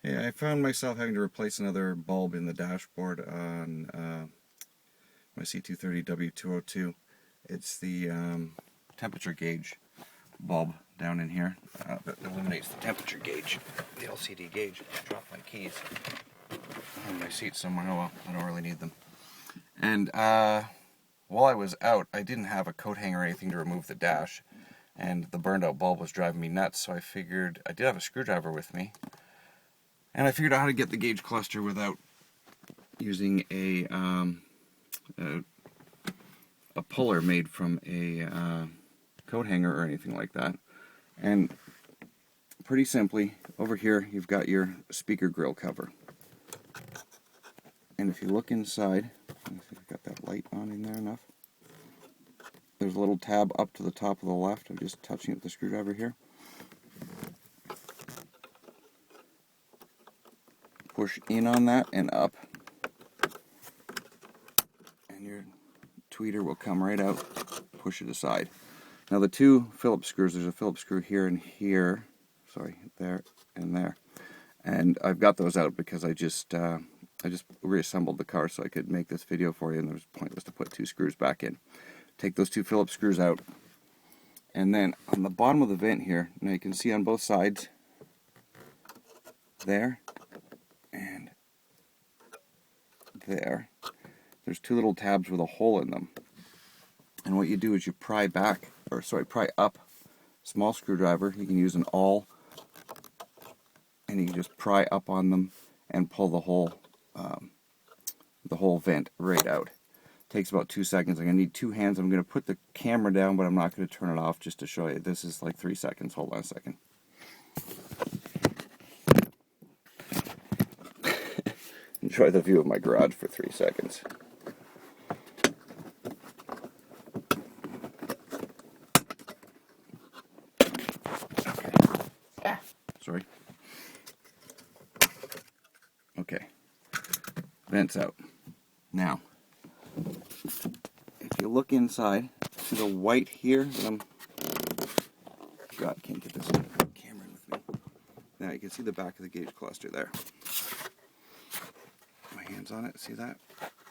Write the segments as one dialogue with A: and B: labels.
A: Yeah, I found myself having to replace another bulb in the dashboard on my C230 W202. It's the temperature gauge bulb down in here that illuminates the temperature gauge, the LCD gauge. I dropped my keys on my seat somewhere. Oh well, I don't really need them. And while I was out, I didn't have a coat hanger or anything to remove the dash, and the burned out bulb was driving me nuts, so I figured I did have a screwdriver with me. And I figured out how to get the gauge cluster without using a puller made from a coat hanger or anything like that. And pretty simply, over here you've got your speaker grill cover. And if you look inside, let's see if I've got that light on in there enough. There's a little tab up to the top of the left. I'm just touching it with the screwdriver here. Push in on that and up, and your tweeter will come right out. Push it aside. Now the two Phillips screws, there's a Phillips screw here and here, sorry, there and there, and I've got those out because I just reassembled the car so I could make this video for you, and it was pointless to put two screws back in. Take those two Phillips screws out, and then on the bottom of the vent here, now you can see on both sides there and there's two little tabs with a hole in them. And what you do is you pry up, small screwdriver. You can use an awl, and you can just pry up on them and pull the whole vent right out. Takes about 2 seconds. I'm going to need two hands. I'm going to put the camera down, but I'm not going to turn it off just to show you. This is like 3 seconds. Hold on a second. Enjoy the view of my garage for 3 seconds. Okay. Sorry. Okay. Vent's out. Now, if you look inside, see the white here that God, can't get this camera in with me. Now you can see the back of the gauge cluster there. My hand's on it, see that?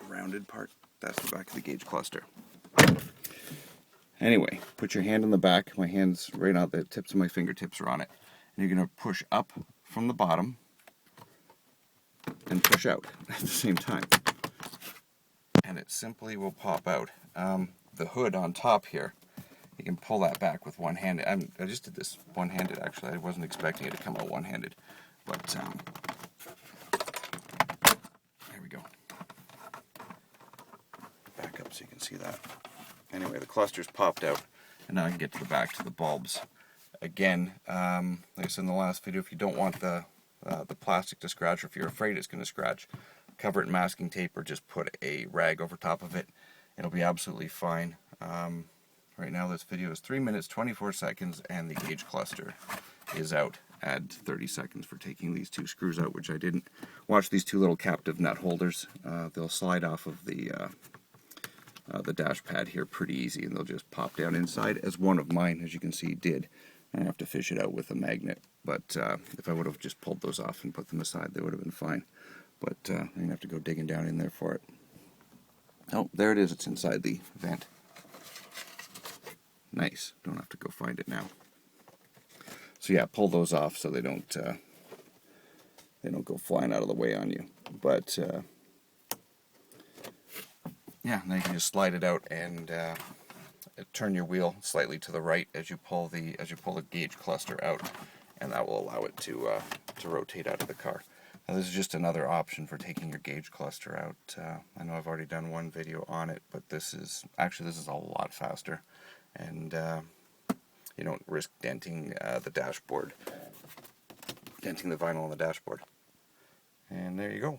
A: Rounded part, that's the back of the gauge cluster. Anyway, put your hand on the back, my hand's right out, the tips of my fingertips are on it. And you're going to push up from the bottom and push out at the same time. And it simply will pop out. The hood on top here, you can pull that back with one hand. I just did this one-handed actually. I wasn't expecting it to come out one-handed. But there we go. Back up so you can see that. Anyway, the cluster's popped out, and now I can get to the back to the bulbs. Again, like I said in the last video, if you don't want the plastic to scratch, or if you're afraid it's going to scratch, cover it in masking tape or just put a rag over top of it. It'll be absolutely fine. Right now this video is 3 minutes 24 seconds and the gauge cluster is out. Add 30 seconds for taking these two screws out, which I didn't. Watch these two little captive nut holders. They'll slide off of the dash pad here pretty easy, and they'll just pop down inside, as one of mine, as you can see, did. I have to fish it out with a magnet, but if I would have just pulled those off and put them aside, they would have been fine. But I'm going to have to go digging down in there for it. Oh, there it is. It's inside the vent. Nice. Don't have to go find it now. So yeah, pull those off so they don't go flying out of the way on you. But yeah, now you can just slide it out and turn your wheel slightly to the right as you pull the gauge cluster out, and that will allow it to rotate out of the car. Now this is just another option for taking your gauge cluster out. I know I've already done one video on it, but this is a lot faster, and you don't risk denting the dashboard, denting the vinyl on the dashboard. And there you go.